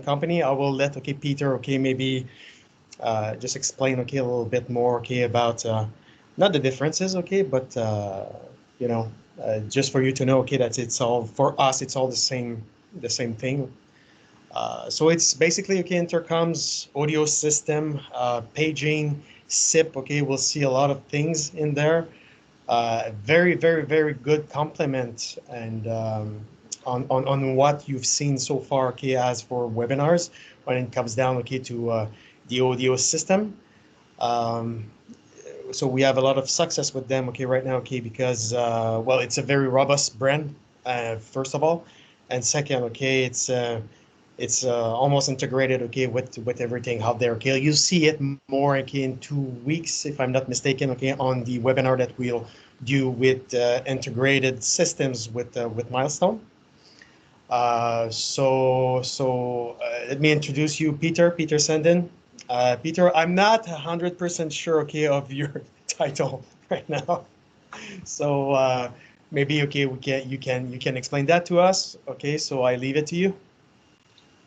company. I will let Peter maybe just explain a little bit more about not the differences but you know just for you to know that it's all for us, it's all the same thing. So it's basically intercoms, audio system, paging, SIP. We'll see a lot of things in there. Very, very, very good compliment and on what you've seen so far, as for webinars when it comes down, to the audio system. Um, so we have a lot of success with them, right now, because well, it's a very robust brand, first of all, and second, it's almost integrated, with everything out there. You see it more, in 2 weeks, if I'm not mistaken, on the webinar that we'll do with integrated systems with Milestone. Let me introduce you, Peter Senden. Peter, I'm not 100% sure, of your title right now. So maybe, you can explain that to us. So I leave it to you.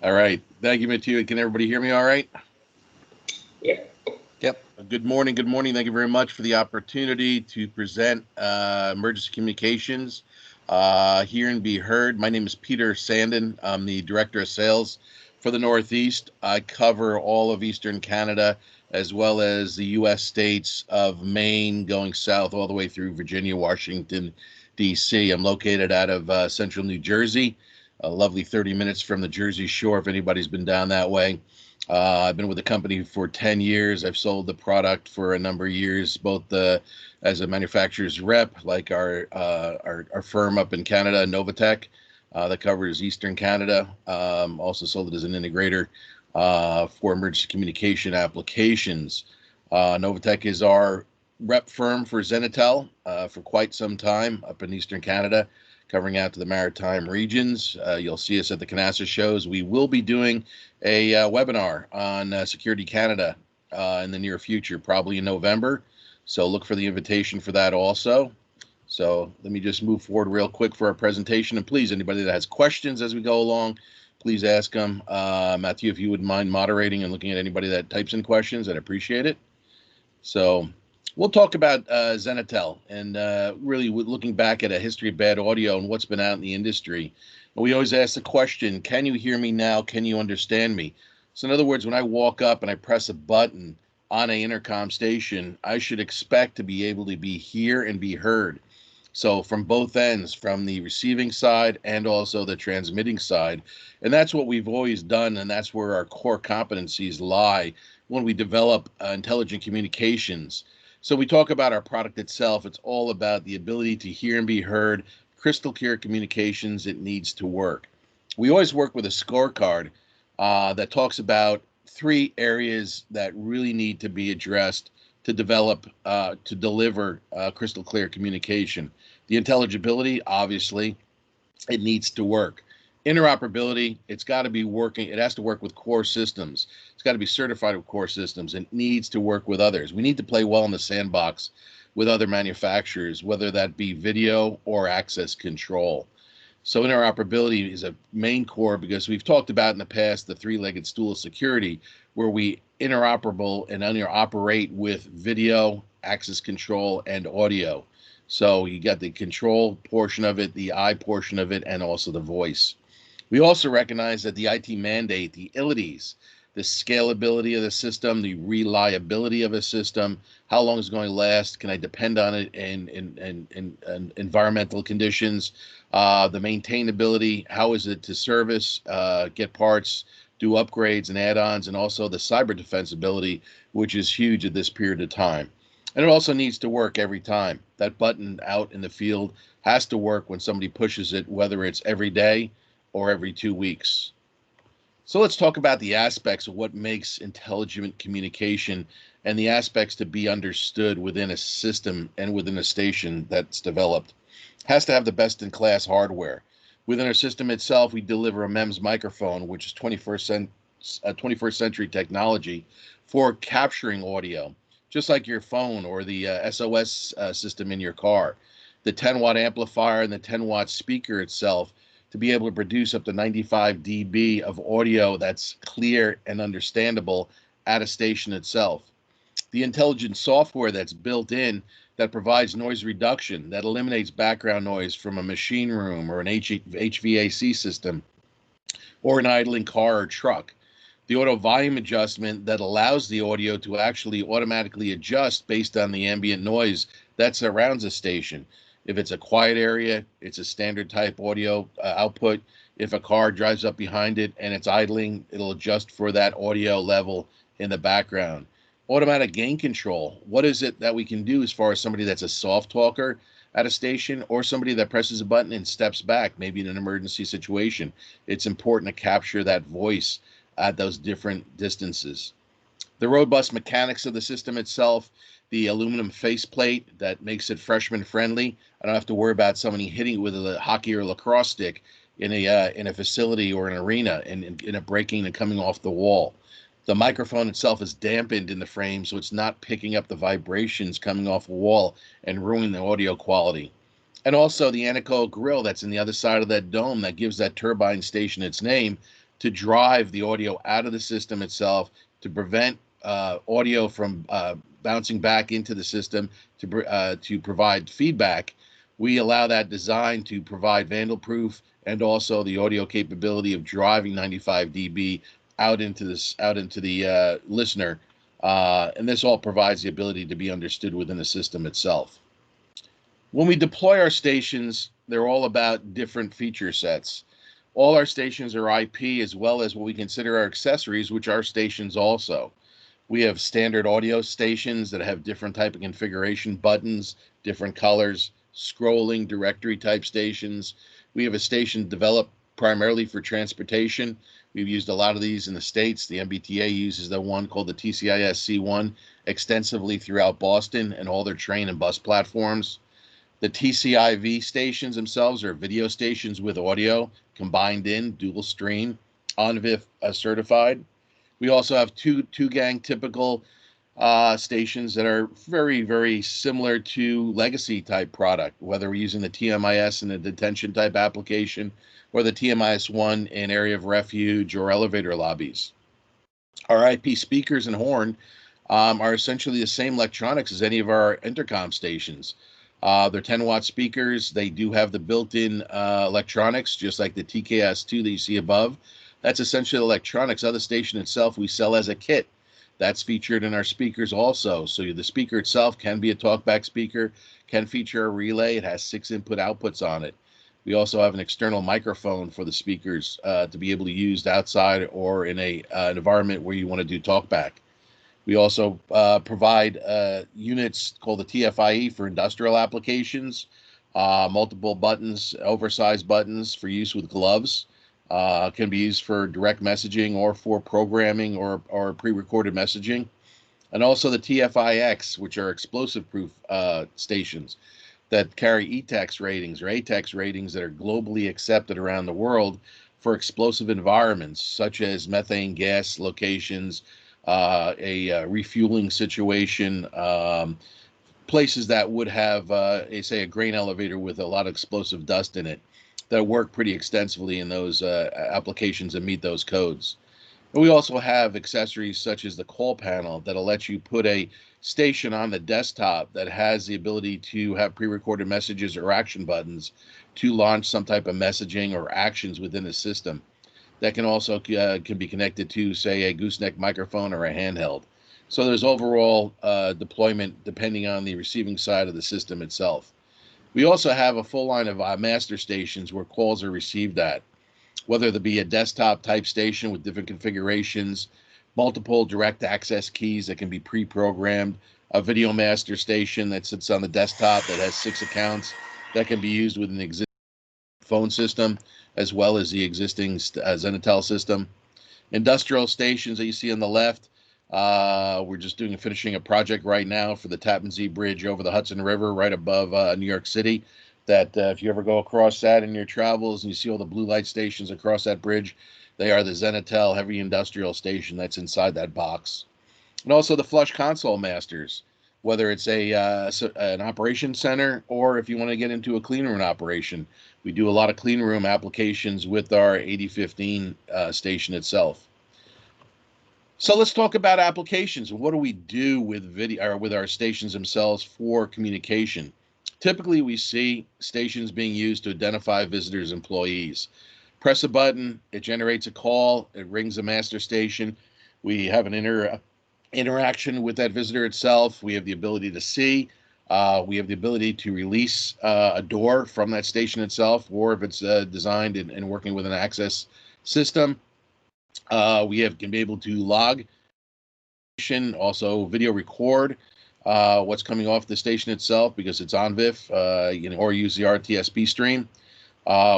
All right. Thank you, Matthew. Can everybody hear me all right? Yeah. Yep. Good morning. Good morning. Thank you very much for the opportunity to present emergency communications, hear and be heard. My name is Peter Sanden. I'm the Director of Sales for the Northeast. I cover all of Eastern Canada, as well as the U.S. states of Maine, going south all the way through Virginia, Washington, D.C. I'm located out of central New Jersey, a lovely 30 minutes from the Jersey Shore, if anybody's been down that way. I've been with the company for 10 years. I've sold the product for a number of years, both as a manufacturer's rep, like our firm up in Canada, Novytec, that covers Eastern Canada. Also sold it as an integrator for emergency communication applications. Novytec is our rep firm for Zenitel for quite some time up in Eastern Canada, covering out to the maritime regions. You'll see us at the Canassa shows. We will be doing a webinar on Security Canada in the near future, probably in November. So look for the invitation for that also. So let me just move forward real quick for our presentation. And please, anybody that has questions as we go along, please ask them. Matthew, if you wouldn't mind moderating and looking at anybody that types in questions, I'd appreciate it. So we'll talk about Zenitel and really looking back at a history of bad audio and what's been out in the industry. And we always ask the question, can you hear me now? Can you understand me? So in other words, when I walk up and I press a button on an intercom station, I should expect to be able to be here and be heard. So from both ends, from the receiving side and also the transmitting side. And that's what we've always done, and that's where our core competencies lie when we develop intelligent communications. So we talk about our product itself. It's all about the ability to hear and be heard, crystal clear communications. It needs to work. We always work with a scorecard that talks about 3 areas that really need to be addressed to develop, to deliver crystal clear communication. The intelligibility, obviously, it needs to work. Interoperability, it's got to be working. It has to work with core systems. It's got to be certified with core systems. It needs to work with others. We need to play well in the sandbox with other manufacturers, whether that be video or access control. So interoperability is a main core because we've talked about in the past the 3-legged stool of security, where we interoperable and interoperate with video, access control, and audio. So you got the control portion of it, the eye portion of it, and also the voice. We also recognize that the IT mandate, the ILITs, the scalability of the system, the reliability of a system, how long is it going to last, can I depend on it in environmental conditions, the maintainability, how is it to service, get parts, do upgrades and add-ons, and also the cyber defensibility, which is huge at this period of time. And it also needs to work every time. That button out in the field has to work when somebody pushes it, whether it's every day or every 2 weeks. So let's talk about the aspects of what makes intelligent communication and the aspects to be understood within a system and within a station that's developed. It has to have the best-in-class hardware. Within our system itself, we deliver a MEMS microphone, which is 21st century technology for capturing audio, just like your phone or the SOS system in your car. The 10-watt amplifier and the 10-watt speaker itself to be able to produce up to 95 dB of audio that's clear and understandable at a station itself. The intelligent software that's built in that provides noise reduction, that eliminates background noise from a machine room or an HVAC system or an idling car or truck. The auto volume adjustment that allows the audio to actually automatically adjust based on the ambient noise that surrounds a station. If it's a quiet area, it's a standard type audio output. If a car drives up behind it and it's idling, it'll adjust for that audio level in the background. Automatic gain control. What is it that we can do as far as somebody that's a soft talker at a station or somebody that presses a button and steps back, maybe in an emergency situation? It's important to capture that voice at those different distances. The robust mechanics of the system itself, the aluminum faceplate that makes it freshman friendly. I don't have to worry about somebody hitting it with a hockey or lacrosse stick in a facility or an arena and it breaking and coming off the wall. The microphone itself is dampened in the frame, so it's not picking up the vibrations coming off a wall and ruining the audio quality. And also the anechoic grill that's in the other side of that dome that gives that turbine station its name to drive the audio out of the system itself to prevent audio from bouncing back into the system to provide feedback. We allow that design to provide vandal-proof and also the audio capability of driving 95 dB out into the listener, and this all provides the ability to be understood within the system itself. When we deploy our stations, they're all about different feature sets. All our stations are IP as well as what we consider our accessories, which are stations also. We have standard audio stations that have different type of configuration, buttons, different colors, scrolling directory type stations. We have a station developed primarily for transportation. We've used a lot of these in the States. The MBTA uses the one called the TCIS C1 extensively throughout Boston and all their train and bus platforms. The TCIV stations themselves are video stations with audio combined in, dual stream, ONVIF certified. We also have two gang typical stations that are very, very similar to legacy type product, whether we're using the TMIS in a detention type application or the TMIS-1 in area of refuge or elevator lobbies. Our IP speakers and horn are essentially the same electronics as any of our intercom stations. They're 10-watt speakers. They do have the built-in electronics, just like the TKS2 that you see above. That's essentially electronics of the station itself we sell as a kit. That's featured in our speakers also. So the speaker itself can be a talkback speaker, can feature a relay. It has 6 input outputs on it. We also have an external microphone for the speakers to be able to use outside or in an environment where you want to do talkback. We also provide units called the TFIE for industrial applications, multiple buttons, oversized buttons for use with gloves. Can be used for direct messaging or for programming or pre-recorded messaging. And also the TFIX, which are explosive-proof stations that carry ETEX ratings or ATEX ratings that are globally accepted around the world for explosive environments, such as methane gas locations, a refueling situation, places that would have, say, a grain elevator with a lot of explosive dust in it, that work pretty extensively in those applications and meet those codes. And we also have accessories such as the call panel that'll let you put a station on the desktop that has the ability to have pre-recorded messages or action buttons to launch some type of messaging or actions within the system. That can also can be connected to, say, a gooseneck microphone or a handheld. So there's overall deployment depending on the receiving side of the system itself. We also have a full line of master stations where calls are received at, whether it be a desktop type station with different configurations, multiple direct access keys that can be pre-programmed, a video master station that sits on the desktop that has 6 accounts that can be used with an existing phone system, as well as the existing Zenatel system. Industrial stations that you see on the left, we're just finishing a project right now for the Tappan Zee Bridge over the Hudson River right above New York City. That if you ever go across that in your travels and you see all the blue light stations across that bridge, they are the Zenatel heavy industrial station that's inside that box. And also the flush console masters, whether it's an operation center or if you want to get into a clean room operation. We do a lot of clean room applications with our 8015 station itself. So let's talk about applications. What do we do with video or with our stations themselves for communication? Typically, we see stations being used to identify visitors, employees. Press a button, it generates a call, it rings a master station. We have an interaction with that visitor itself. We have the ability to see. We have the ability to release a door from that station itself, or if it's designed and working with an access system, can be able to log, also video record what's coming off the station itself because it's on VIF, or use the RTSP stream.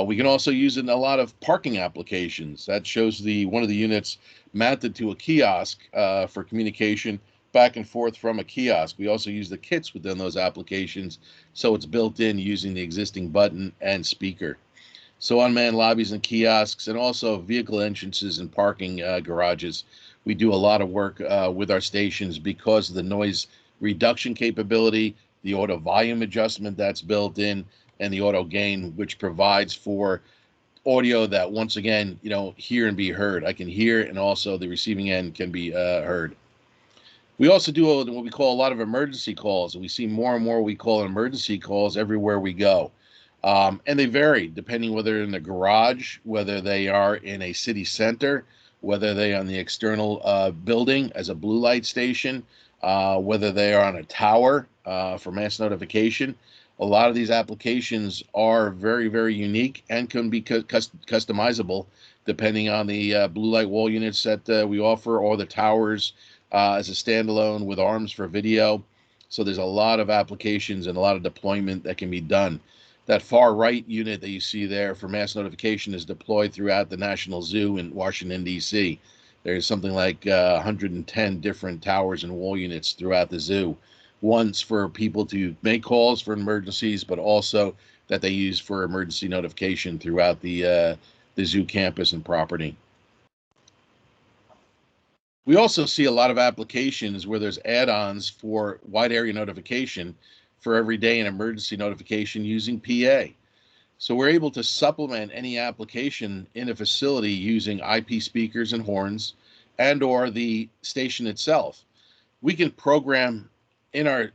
We can also use it in a lot of parking applications. That shows one of the units mounted to a kiosk for communication back and forth from a kiosk. We also use the kits within those applications, so it's built in using the existing button and speaker. So unmanned lobbies and kiosks, and also vehicle entrances and parking garages. We do a lot of work with our stations because of the noise reduction capability, the auto volume adjustment that's built in, and the auto gain, which provides for audio that, once again, hear and be heard. I can hear, and also the receiving end can be heard. We also do what we call a lot of emergency calls, and we see more and more we call emergency calls everywhere we go. And they vary depending whether they're in the garage, whether they are in a city center, whether they are on the external building as a blue light station, whether they are on a tower for mass notification. A lot of these applications are very, very unique and can be customizable depending on the blue light wall units that we offer, or the towers as a standalone with arms for video. So there's a lot of applications and a lot of deployment that can be done. That far right unit that you see there for mass notification is deployed throughout the National Zoo in Washington, D.C. There's something like 110 different towers and wall units throughout the zoo. One's for people to make calls for emergencies, but also that they use for emergency notification throughout the zoo campus and property. We also see a lot of applications where there's add-ons for wide area notification for everyday and emergency notification using PA. So we're able to supplement any application in a facility using IP speakers and horns, and or the station itself. We can program in our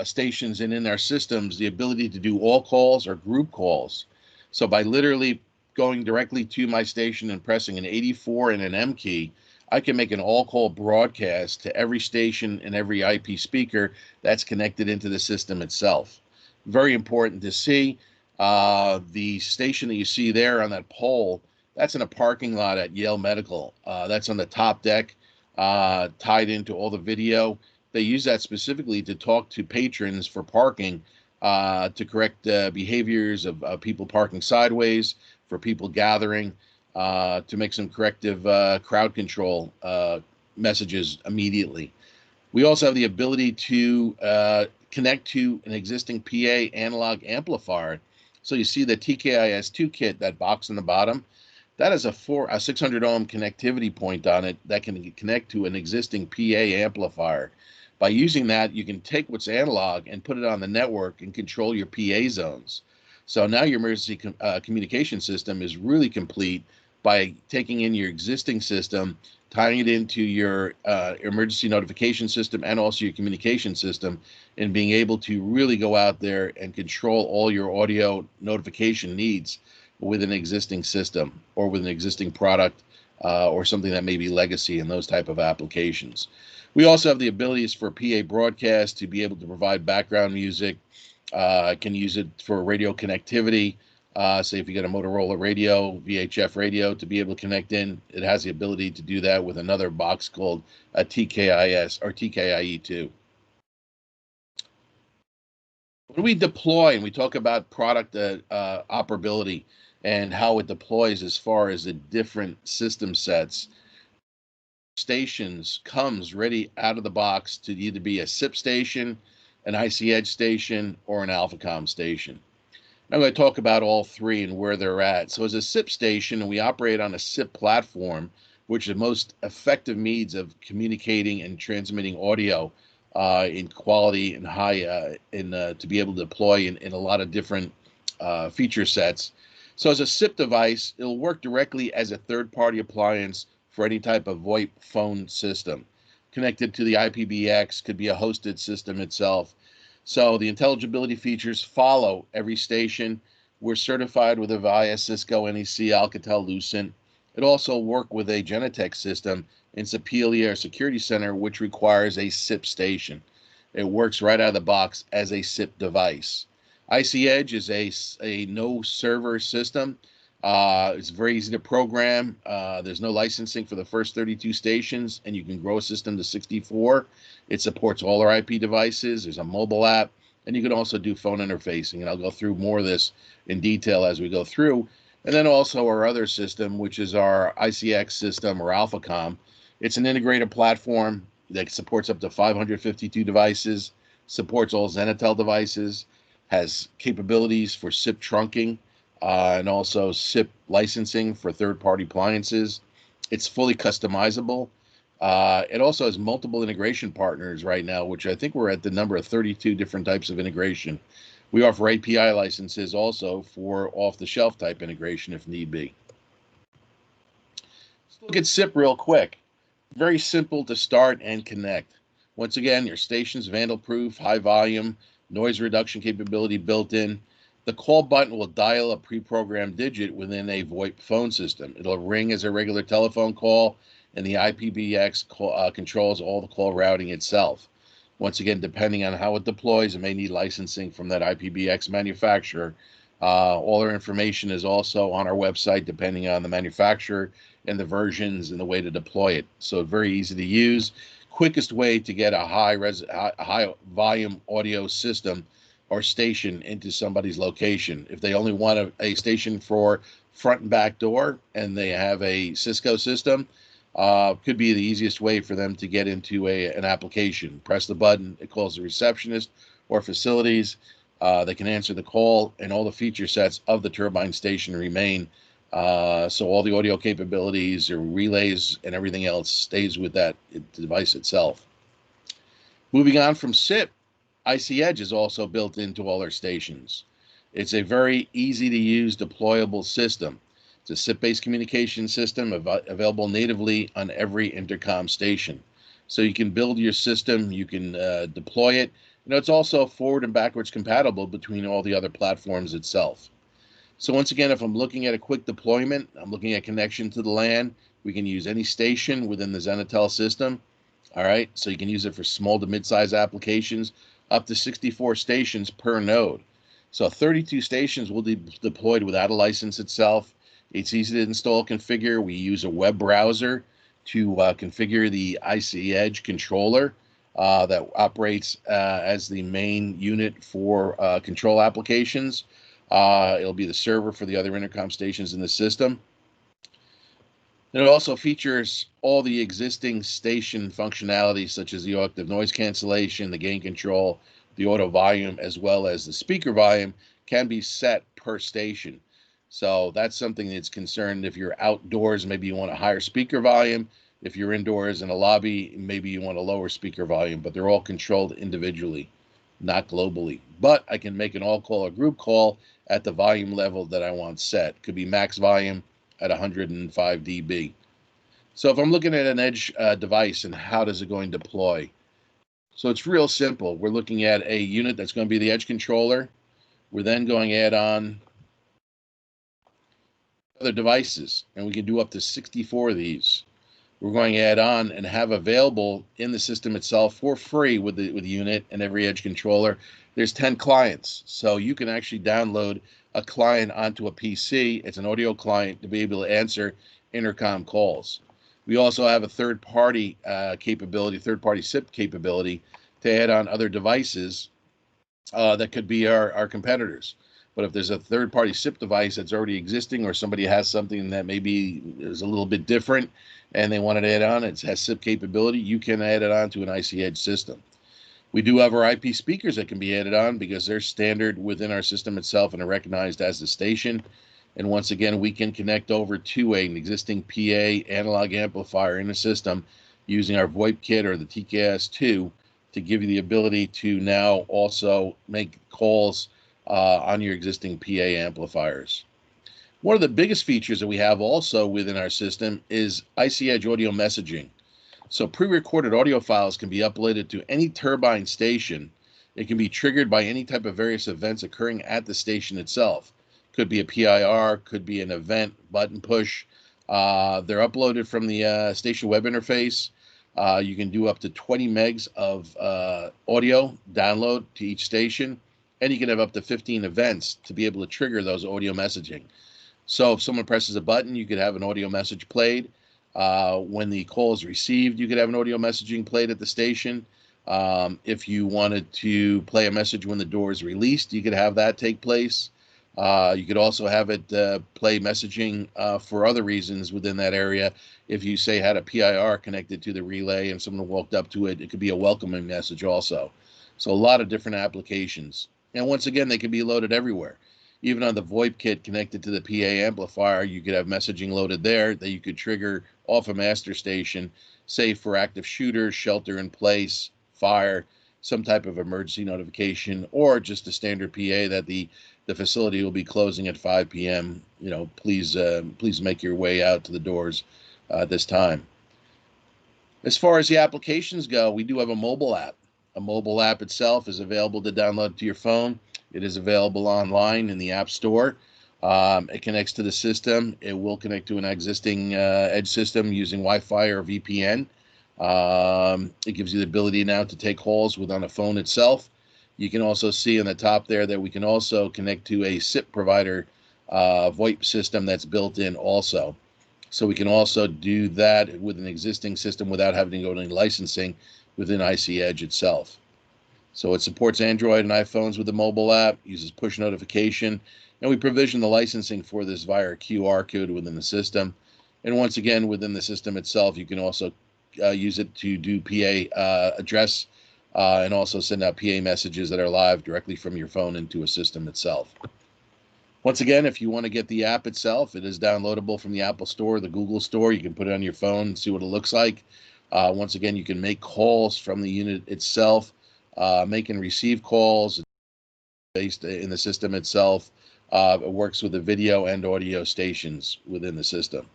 stations and in our systems the ability to do all calls or group calls. So by literally going directly to my station and pressing an 84 and an M key, I can make an all-call broadcast to every station and every IP speaker that's connected into the system itself. Very important to see. The station that you see there on that pole, that's in a parking lot at Yale Medical. That's on the top deck, tied into all the video. They use that specifically to talk to patrons for parking, to correct behaviors of people parking sideways, for people gathering, to make some corrective crowd control messages immediately. We also have the ability to connect to an existing PA analog amplifier. So you see the TKIS2 kit, that box on the bottom, that has a 600 ohm connectivity point on it that can connect to an existing PA amplifier. By using that, you can take what's analog and put it on the network and control your PA zones. So now your emergency communication system is really complete by taking in your existing system, tying it into your emergency notification system and also your communication system, and being able to really go out there and control all your audio notification needs with an existing system or with an existing product or something that may be legacy in those type of applications. We also have the abilities for PA broadcast to be able to provide background music. Can use it for radio connectivity. Say if you got a Motorola radio, VHF radio, to be able to connect in, it has the ability to do that with another box called a TKIS or TKIE2. When we deploy and we talk about product operability and how it deploys as far as the different system sets, stations comes ready out of the box to either be a SIP station, an IC Edge station, or an AlphaCom station. I'm going to talk about all three and where they're at. So as a SIP station, and we operate on a SIP platform, which is the most effective means of communicating and transmitting audio in quality and high, to be able to deploy in a lot of different feature sets. So as a SIP device, it'll work directly as a third-party appliance for any type of VoIP phone system. Connected to the IPBX, could be a hosted system itself. So the intelligibility features follow every station. We're certified with Avaya, Cisco, NEC, Alcatel, Lucent. It also works with a Genetec system in Sepelia Security Center, which requires a SIP station. It works right out of the box as a SIP device. IC Edge is a no server system. It's very easy to program. There's no licensing for the first 32 stations, and you can grow a system to 64. It supports all our IP devices. There's a mobile app, and you can also do phone interfacing. And I'll go through more of this in detail as we go through. And then also our other system, which is our ICX system or AlphaCom. It's an integrated platform that supports up to 552 devices, supports all Zenatel devices, has capabilities for SIP trunking, and also SIP licensing for third-party appliances. It's fully customizable. It also has multiple integration partners right now, which I think we're at the number of 32 different types of integration. We offer API licenses also for off-the-shelf type integration if need be. Let's look at SIP real quick. Very simple to start and connect. Once again, your station's vandal-proof, high volume, noise reduction capability built in. The call button will dial a pre-programmed digit within a VoIP phone system. It'll ring as a regular telephone call, and the IPBX controls all the call routing itself. Once again, depending on how it deploys, it may need licensing from that IPBX manufacturer. All our information is also on our website, depending on the manufacturer and the versions and the way to deploy it. So very easy to use. Quickest way to get a high volume audio system or station into somebody's location. If they only want a station for front and back door and they have a Cisco system, could be the easiest way for them to get into an application. Press the button, it calls the receptionist or facilities. They can answer the call, and all the feature sets of the turbine station remain. So all the audio capabilities or relays and everything else stays with that device itself. Moving on from SIP, IC Edge is also built into all our stations. It's a very easy to use deployable system. It's a SIP-based communication system available natively on every intercom station. So you can build your system, you can deploy it. You know, it's also forward and backwards compatible between all the other platforms itself. So once again, if I'm looking at a quick deployment, I'm looking at connection to the LAN, we can use any station within the Zenatel system. All right, so you can use it for small to mid-size applications, up to 64 stations per node. So 32 stations will be deployed without a license itself. It's easy to install, configure. We use a web browser to configure the IC Edge controller that operates as the main unit for control applications. It'll be the server for the other intercom stations in the system. And it also features all the existing station functionalities, such as the active noise cancellation, the gain control, the auto volume, as well as the speaker volume can be set per station. So that's something that's concerned if you're outdoors, maybe you want a higher speaker volume. If you're indoors in a lobby, maybe you want a lower speaker volume, but they're all controlled individually, not globally. But I can make an all call or group call at the volume level that I want set. Could be max volume at 105 dB. So if I'm looking at an edge device and how does it going to deploy? So it's real simple. We're looking at a unit that's going to be the edge controller. We're then going to add on other devices, and we can do up to 64 of these. We're going to add on and have available in the system itself for free with the unit and every edge controller. There's 10 clients, so you can actually download a client onto a PC. It's an audio client to be able to answer intercom calls. We also have a third-party capability, third-party SIP capability to add on other devices that could be our competitors. But if there's a third-party SIP device that's already existing, or somebody has something that maybe is a little bit different and they want to add on, it has SIP capability, you can add it on to an IC Edge system. We do have our IP speakers that can be added on because they're standard within our system itself and are recognized as the station. And once again, we can connect over to an existing PA analog amplifier in the system using our VoIP kit or the TKS2 to give you the ability to now also make calls on your existing PA amplifiers. One of the biggest features that we have also within our system is IC Edge audio messaging. So pre-recorded audio files can be uploaded to any turbine station. It can be triggered by any type of various events occurring at the station itself. Could be a PIR, could be an event, button push. They're uploaded from the station web interface. You can do up to 20 megs of audio download to each station, and you can have up to 15 events to be able to trigger those audio messaging. So if someone presses a button, you could have an audio message played. When the call is received, you could have an audio messaging played at the station. If you wanted to play a message when the door is released, you could have that take place. You could also have it play messaging for other reasons within that area. If you, say, had a PIR connected to the relay and someone walked up to it, it could be a welcoming message also. So a lot of different applications. And once again, they can be loaded everywhere. Even on the VoIP kit connected to the PA amplifier, you could have messaging loaded there that you could trigger off a master station, say for active shooters, shelter in place, fire, some type of emergency notification, or just a standard PA that the facility will be closing at 5 p.m. Please make your way out to the doors this time. As far as the applications go, we do have a mobile app. A mobile app itself is available to download to your phone. It is available online in the App Store. It connects to the system. It will connect to an existing Edge system using Wi-Fi or VPN. It gives you the ability now to take calls on a phone itself. You can also see on the top there that we can also connect to a SIP provider VoIP system that's built in also. So we can also do that with an existing system without having to go to any licensing within IC Edge itself. So it supports Android and iPhones with the mobile app, uses push notification, and we provision the licensing for this via a QR code within the system. And once again, within the system itself, you can also use it to do PA address and also send out PA messages that are live directly from your phone into a system itself. Once again, if you want to get the app itself, it is downloadable from the Apple Store, the Google Store. You can put it on your phone and see what it looks like. Once again, you can make calls from the unit itself, make and receive calls based in the system itself. It works with the video and audio stations within the system.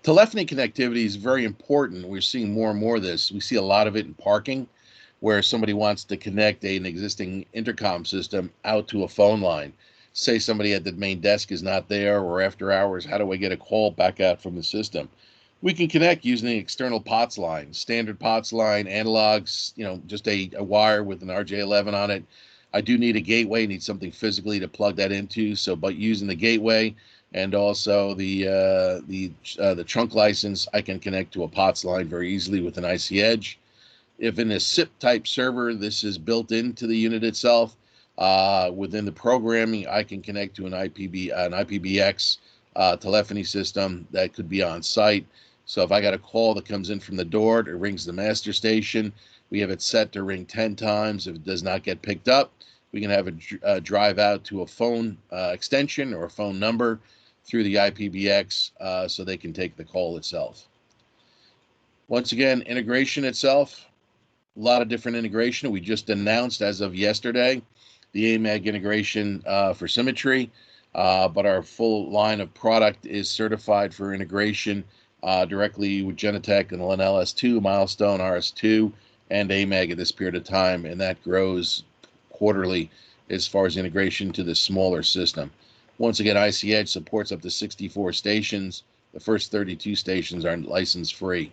Telephony connectivity is very important. We're seeing more and more of this. We see a lot of it in parking, where somebody wants to connect an existing intercom system out to a phone line. Say somebody at the main desk is not there, or after hours, how do I get a call back out from the system? We can connect using the external POTS line, standard POTS line, analogs, just a wire with an RJ11 on it. I do need a gateway, need something physically to plug that into. So, but using the gateway and also the trunk license, I can connect to a POTS line very easily with an IC Edge. If in a SIP type server, this is built into the unit itself. Within the programming, I can connect to an IPBX telephony system that could be on site. So if I got a call that comes in from the door, it rings the master station. We have it set to ring 10 times. If it does not get picked up, we can have it drive out to a phone extension or a phone number through the IPBX so they can take the call itself. Once again, integration itself, a lot of different integration. We just announced as of yesterday the AMAG integration for symmetry, but our full line of product is certified for integration directly with Genetec and the Lenel S2, Milestone, RS2, and AMAG at this period of time, and that grows quarterly as far as integration to the smaller system. Once again, IC Edge supports up to 64 stations. The first 32 stations are license free.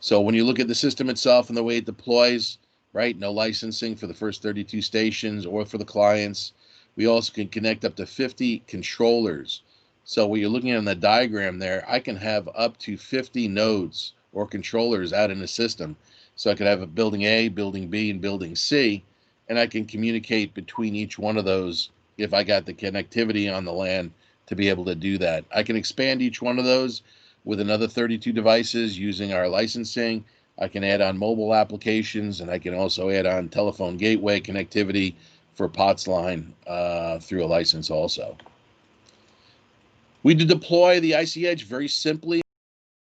So when you look at the system itself and the way it deploys, right, no licensing for the first 32 stations or for the clients. We also can connect up to 50 controllers. So what you're looking at in the diagram there, I can have up to 50 nodes or controllers out in the system. So I could have a building A, building B, and building C, and I can communicate between each one of those if I got the connectivity on the LAN to be able to do that. I can expand each one of those with another 32 devices using our licensing. I can add on mobile applications, and I can also add on telephone gateway connectivity for POTS line through a license also. We deploy the IC Edge very simply,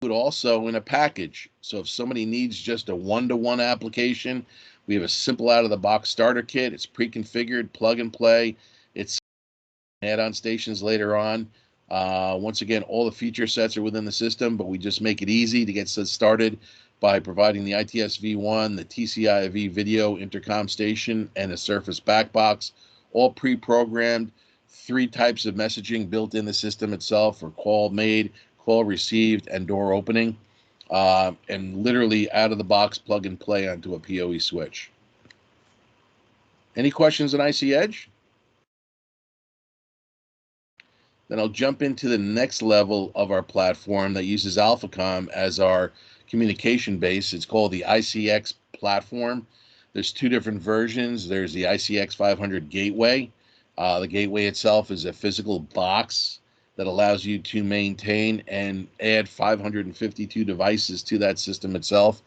but also in a package. So if somebody needs just a one-to-one application, we have a simple out-of-the-box starter kit. It's pre-configured, plug and play. It's add-on stations later on. Once again, all the feature sets are within the system, but we just make it easy to get started by providing the ITS-V1, the TCI-V video intercom station, and a Surface backbox, all pre-programmed. 3 types of messaging built in the system itself for call made, call received, and door opening. And literally out of the box, plug and play onto a PoE switch. Any questions on IC Edge? Then I'll jump into the next level of our platform that uses AlphaCom as our communication base. It's called the ICX platform. There's 2 different versions. There's the ICX 500 gateway. The gateway itself is a physical box that allows you to maintain and add 552 devices to that system itself.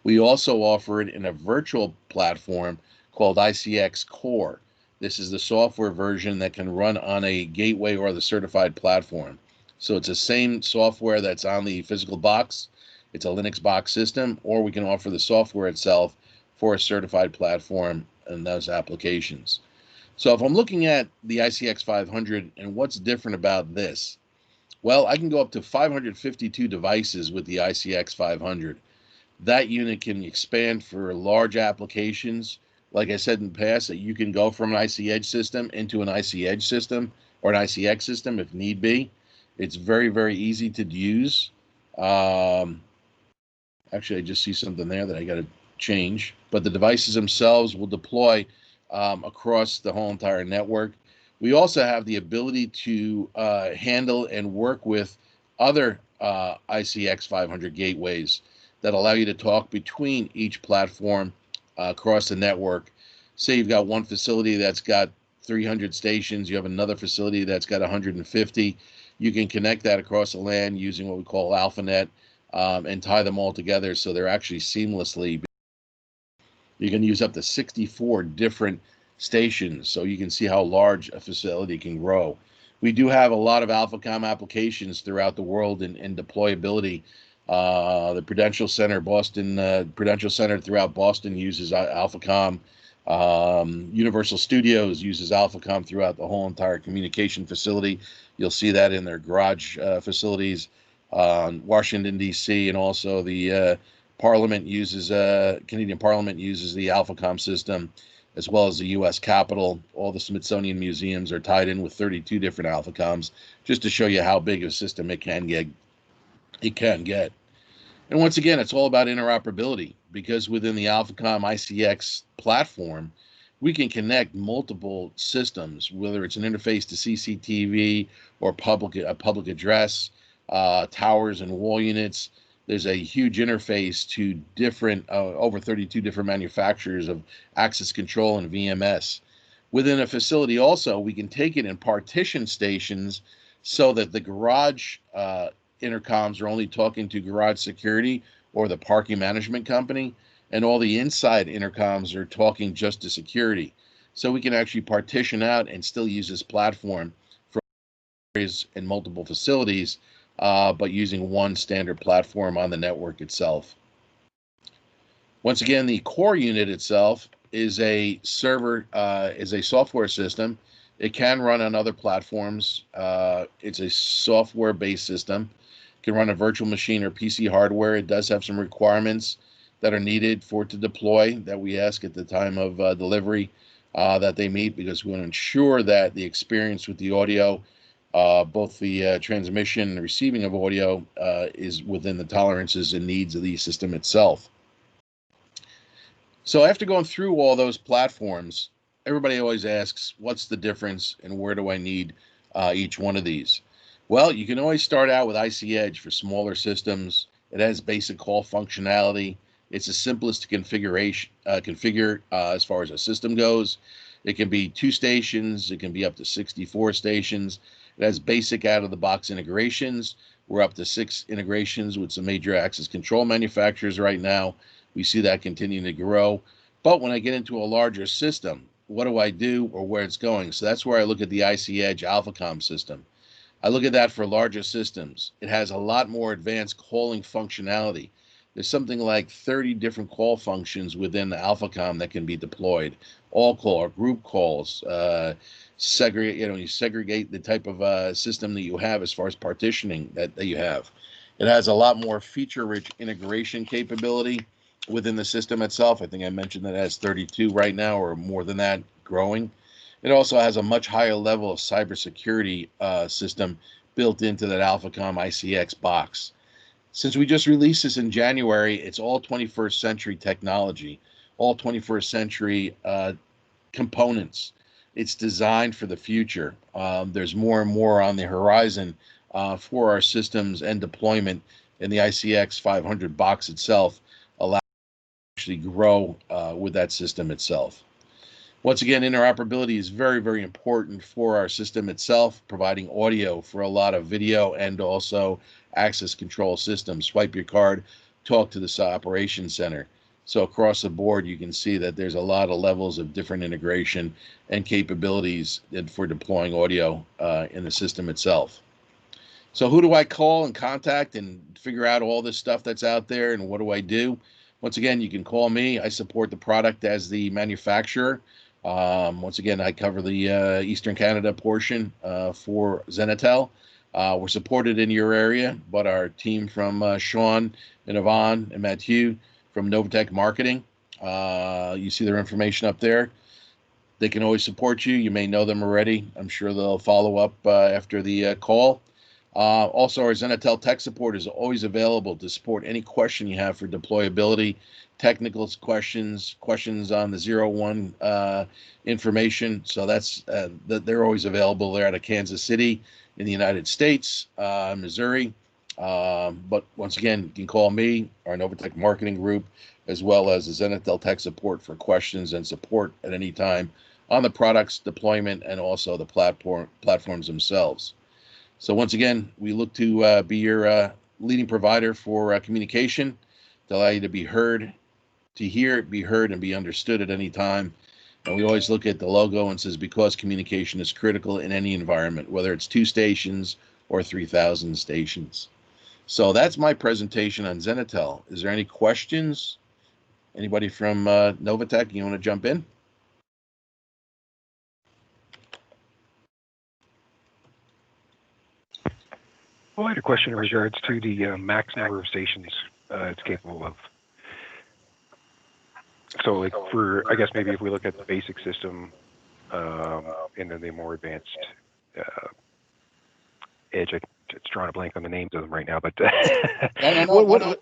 We also offer it in a virtual platform called ICX Core. This is the software version that can run on a gateway or the certified platform. So it's the same software that's on the physical box. It's a Linux box system, or we can offer the software itself for a certified platform and those applications. So if I'm looking at the ICX 500 and what's different about this, well, I can go up to 552 devices with the ICX 500. That unit can expand for large applications. Like I said in the past, that you can go from an IC Edge system into an IC Edge system or an ICX system if need be. It's very, very easy to use. Actually, I just see something there that I got to change. But the devices themselves will deploy across the whole entire network. We also have the ability to handle and work with other ICX 500 gateways that allow you to talk between each platform across the network. Say you've got one facility that's got 300 stations, you have another facility that's got 150. You can connect that across the LAN using what we call AlphaNet and tie them all together so they're actually seamlessly. You can use up to 64 different stations, so you can see how large a facility can grow. We do have a lot of AlphaCom applications throughout the world in deployability. The Prudential Center, Prudential Center throughout Boston uses AlphaCom. Universal Studios uses AlphaCom throughout the whole entire communication facility. You'll see that in their garage facilities. Washington, D.C., and also the Parliament uses, Canadian Parliament uses the AlphaCom system, as well as the U.S. Capitol. All the Smithsonian museums are tied in with 32 different AlphaComs, just to show you how big of a system it can get. And once again, it's all about interoperability, because within the AlphaCom ICX platform, we can connect multiple systems, whether it's an interface to CCTV or a public address, towers and wall units. There's a huge interface to different, over 32 different manufacturers of access control and VMS. Within a facility also, we can take it in partition stations so that the garage intercoms are only talking to garage security or the parking management company, and all the inside intercoms are talking just to security. So we can actually partition out and still use this platform for areas in multiple facilities, but using one standard platform on the network itself. Once again, the core unit itself is a software system. It can run on other platforms. It's a software-based system. It can run a virtual machine or PC hardware. It does have some requirements that are needed for it to deploy that we ask at the time of delivery that they meet, because we want to ensure that the experience with the audio, both the transmission and the receiving of audio, is within the tolerances and needs of the system itself. So after going through all those platforms, everybody always asks, what's the difference and where do I need each one of these? Well, you can always start out with IC Edge for smaller systems. It has basic call functionality. It's the simplest to configure as far as a system goes. It can be 2 stations. It can be up to 64 stations. It has basic out-of-the-box integrations. We're up to 6 integrations with some major access control manufacturers right now. We see that continuing to grow. But when I get into a larger system, what do I do or where it's going? So that's where I look at the IC Edge AlphaCom system. I look at that for larger systems. It has a lot more advanced calling functionality. there's something like 30 different call functions within the AlphaCom that can be deployed. All call or group calls, segregate, you segregate the type of system that you have as far as partitioning that you have. It has a lot more feature-rich integration capability within the system itself. I think I mentioned that it has 32 right now, or more than that, growing. It also has a much higher level of cybersecurity system built into that AlphaCom ICX box. Since we just released this in January, it's all 21st century technology, all 21st century components. It's designed for the future. There's more and more on the horizon for our systems and deployment, and the ICX 500 box itself allows us to actually grow with that system itself. Once again, interoperability is very, very important for our system itself, providing audio for a lot of video and also access control systems. Swipe your card, talk to this operations center. So across the board, you can see that there's a lot of levels of different integration and capabilities for deploying audio in the system itself. So who do I call and contact and figure out all this stuff that's out there, and what do I do? Once again, you can call me. I support the product as the manufacturer. Once again, I cover the Eastern Canada portion for Zenatel. We're supported in your area, but our team from Sean and Yvonne and Matthew from Novytec Marketing, you see their information up there. They can always support you. You may know them already. I'm sure they'll follow up after the call. Also, our Zenatel tech support is always available to support any question you have for deployability, technical questions on the 0-1 information. So that's they're always available there out of Kansas City in the United States, Missouri. But once again, you can call me, our Novytec marketing group, as well as the Zenatel tech support for questions and support at any time on the products, deployment, and also the platforms themselves. So once again, we look to be your leading provider for communication, to allow you to be heard, to hear, be heard, and be understood at any time. And we always look at the logo and says, because communication is critical in any environment, whether it's 2 stations or 3,000 stations. So that's my presentation on Zenatel. Is there any questions? Anybody from Novytec, you want to jump in? Well, I had a question in regards to the max number of stations it's capable of. So, like, for, I guess maybe if we look at the basic system and then the more advanced edge, it's drawing a blank on the names of them right now, but no.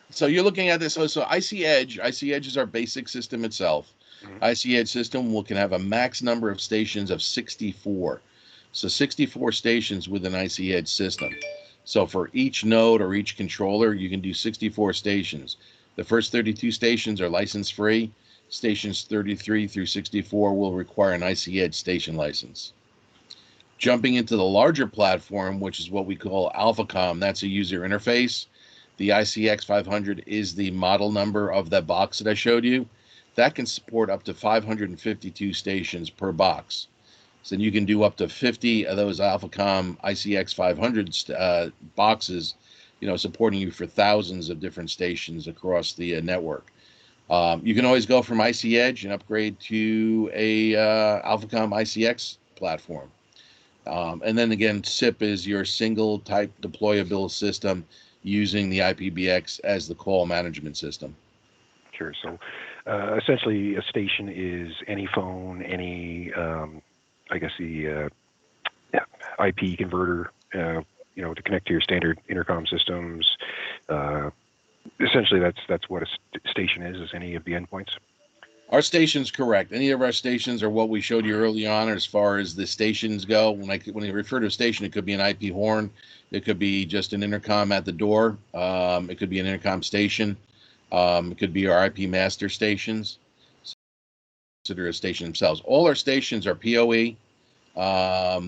So you're looking at this. So IC Edge is our basic system itself. Mm-hmm. IC Edge system can have a max number of stations of 64. So 64 stations with an IC Edge system. So for each node or each controller, you can do 64 stations. The first 32 stations are license free. Stations 33 through 64 will require an IC Edge station license. Jumping into the larger platform, which is what we call AlphaCom, that's a user interface. The ICX 500 is the model number of that box that I showed you. That can support up to 552 stations per box. So you can do up to 50 of those AlphaCom ICX 500 boxes, supporting you for thousands of different stations across the network. You can always go from IC Edge and upgrade to a AlphaCom ICX platform. And then again, SIP is your single type deployable system using the IPBX as the call management system. Sure. So essentially a station is any phone, any, I guess the IP converter, to connect to your standard intercom systems. Essentially, that's what a station is any of the endpoints. Our station's correct. Any of our stations are what we showed you early on as far as the stations go. When I refer to a station, it could be an IP horn. It could be just an intercom at the door. It could be an intercom station. It could be our IP master stations. Consider a station themselves. All our stations are PoE.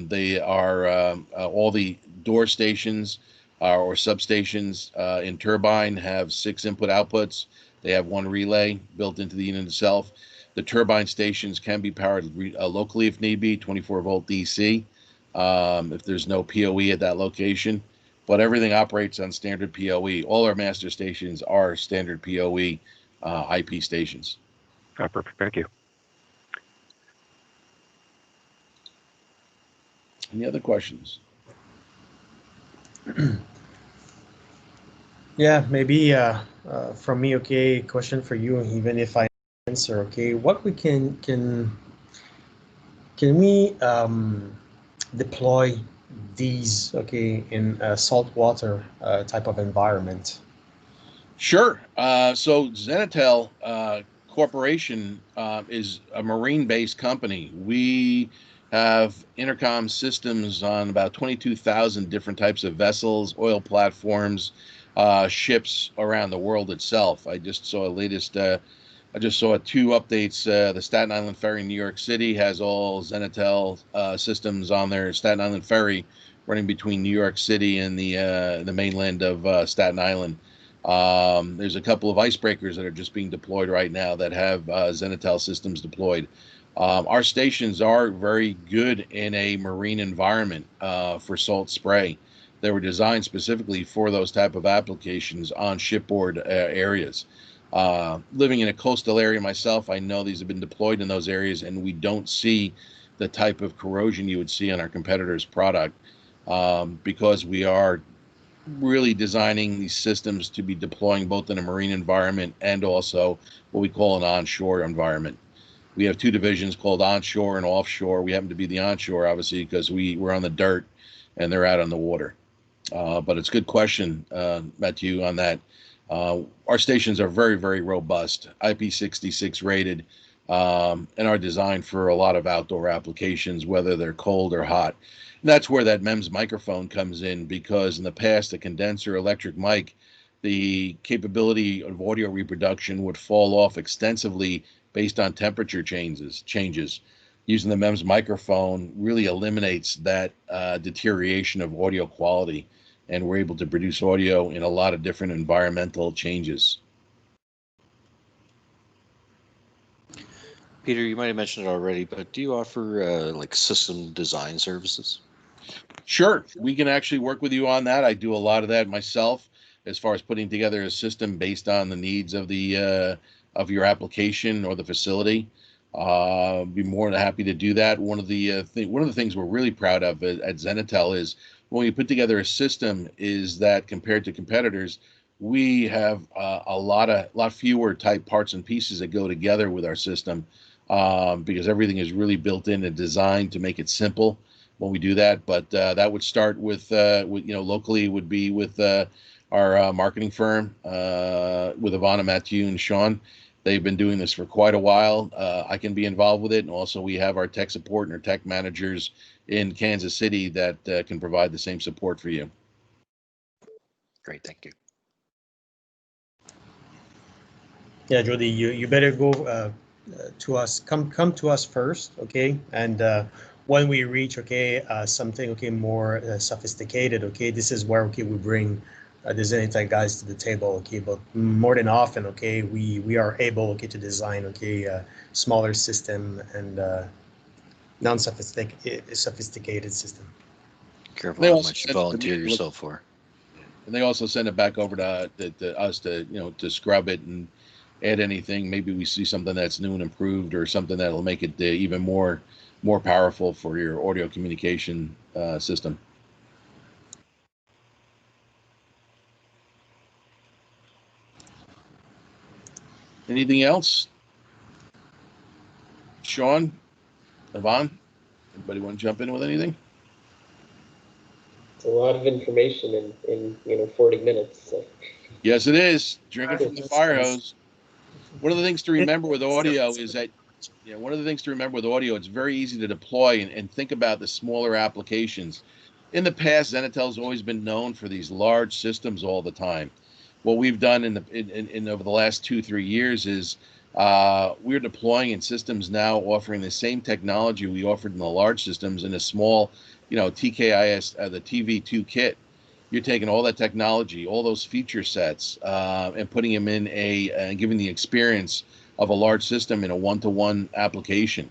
They are all the door stations or substations in Turbine have 6 input outputs. They have 1 relay built into the unit itself. The turbine stations can be powered locally if need be, 24 volt DC, if there's no PoE at that location. but everything operates on standard PoE. All our master stations are standard PoE IP stations. Perfect. Thank you. Any other questions? Yeah, maybe from me, okay, question for you, even if I answer, okay, what we can we deploy these, okay, in a saltwater type of environment? Sure. So Zenatel Corporation is a marine-based company. We have intercom systems on about 22,000 different types of vessels, oil platforms, ships around the world itself. I just saw two updates. The Staten Island Ferry in New York City has all Zenatel systems on their Staten Island Ferry running between New York City and the mainland of Staten Island. There's a couple of icebreakers that are just being deployed right now that have Zenatel systems deployed. Our stations are very good in a marine environment for salt spray. They were designed specifically for those type of applications on shipboard areas. Living in a coastal area myself, I know these have been deployed in those areas, and we don't see the type of corrosion you would see on our competitor's product because we are really designing these systems to be deploying both in a marine environment and also what we call an onshore environment. We have two divisions called onshore and offshore. We happen to be the onshore, obviously, because we're on the dirt and they're out on the water. But it's a good question, Matthew, on that. Our stations are very, very robust, IP66 rated, and are designed for a lot of outdoor applications, whether they're cold or hot. And that's where that MEMS microphone comes in, because in the past, the condenser electric mic, the capability of audio reproduction would fall off extensively based on temperature changes. Using the MEMS microphone really eliminates that deterioration of audio quality, and we're able to produce audio in a lot of different environmental changes. Peter, you might have mentioned it already, but do you offer like system design services? Sure, we can actually work with you on that. I do a lot of that myself, as far as putting together a system based on the needs of of your application or the facility. Be more than happy to do that. One of the things we're really proud of at Zenatel is when we put together a system is that compared to competitors, we have a lot fewer type parts and pieces that go together with our system, because everything is really built in and designed to make it simple when we do that. But that would start with locally would be with our marketing firm, with Ivana, Matthew, and Sean. They've been doing this for quite a while. I can be involved with it, and also we have our tech support and our tech managers in Kansas City that can provide the same support for you. Great, thank you. Yeah, Jody, you better go to us. Come to us first, okay? And when we reach, okay, something, okay, more sophisticated, okay, this is where, okay, we bring the Zenitech guys to the table, okay. But more than often, okay, we are able, okay, to design, okay, smaller system and non-sophisticated system. Careful how much you volunteer yourself for. And they also send it back over to us to scrub it and add anything. Maybe we see something that's new and improved, or something that'll make it even more powerful for your audio communication system. Anything else? Sean, Yvonne, anybody want to jump in with anything? It's a lot of information in 40 minutes. So. Yes, it is. Drinking from the fire hose. One of the things to remember with audio is that, it's very easy to deploy and think about the smaller applications. In the past, Zenitel's always been known for these large systems all the time. What we've done in over the last 2-3 years is we're deploying in systems now offering the same technology we offered in the large systems in a small, TKIS, the TV2 kit. You're taking all that technology, all those feature sets, and putting them in and giving the experience of a large system in a one-to-one application.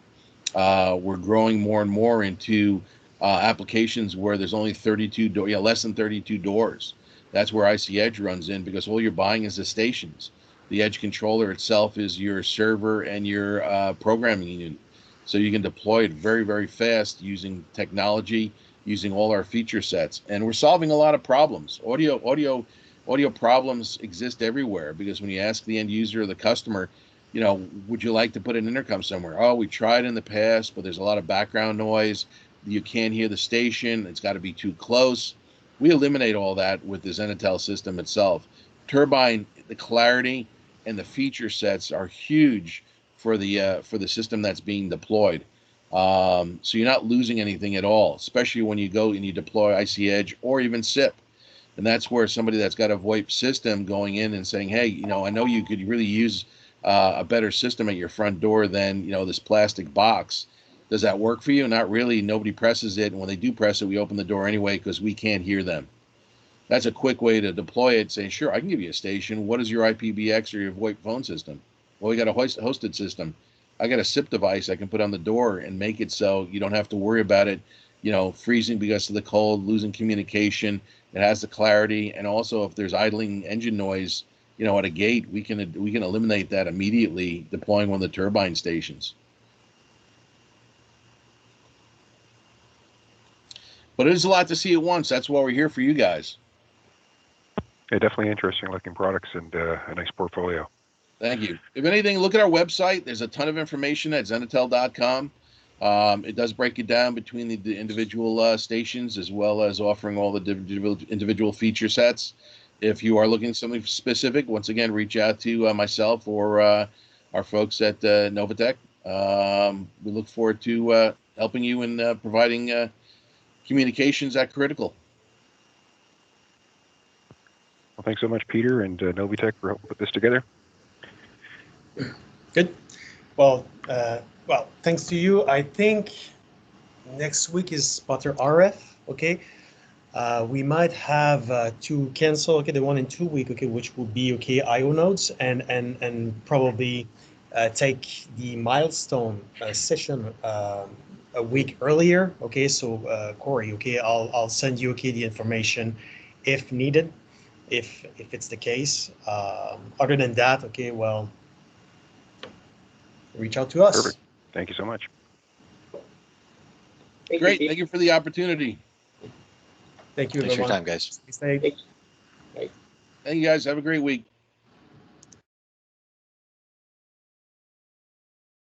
We're growing more and more into applications where there's only 32 less than 32 doors. That's where IC Edge runs in, because all you're buying is the stations. The Edge controller itself is your server and your programming unit. So you can deploy it very, very fast using technology, using all our feature sets. And we're solving a lot of problems. Audio problems exist everywhere, because when you ask the end user or the customer, would you like to put an intercom somewhere? Oh, we tried in the past, but there's a lot of background noise. You can't hear the station. It's got to be too close. We eliminate all that with the Zenatel system itself. Turbine, the clarity and the feature sets are huge for the system that's being deployed. So you're not losing anything at all, especially when you go and you deploy IC Edge or even SIP. And that's where somebody that's got a VoIP system going in and saying, hey, I know you could really use a better system at your front door than this plastic box. Does that work for you? Not really. Nobody presses it, and when they do press it, we open the door anyway because we can't hear them. That's a quick way to deploy it. Saying, sure, I can give you a station. What is your IPBX or your VoIP phone system? Well, we got a hosted system. I got a SIP device I can put on the door and make it so you don't have to worry about it, freezing because of the cold, losing communication. It has the clarity, and also if there's idling engine noise, at a gate, we can eliminate that immediately deploying one of the turbine stations. But it is a lot to see at once. That's why we're here for you guys. Yeah, definitely interesting looking products and a nice portfolio. Thank you. If anything, look at our website. There's a ton of information at zenatel.com. It does break it down between the individual stations, as well as offering all the individual feature sets. If you are looking at something specific, once again, reach out to myself or our folks at Novytec. We look forward to helping you in providing communications that critical. Well, thanks so much, Peter and Novytec, for helping put this together. Good. Well, thanks to you. I think next week is Spotter RF. Okay. We might have to cancel. Okay, the one in 2 weeks. Okay, which will be IO nodes and probably take the milestone session a week earlier. Okay, so Corey. Okay, I'll send you the information if needed, if it's the case. Other than that, okay, well, reach out to us. Perfect. Thank you so much. Great. Thank you for the opportunity. Thank you, Thanks for everyone. your time, guys. Stay safe. Thanks. Thank you, guys. Have a great week.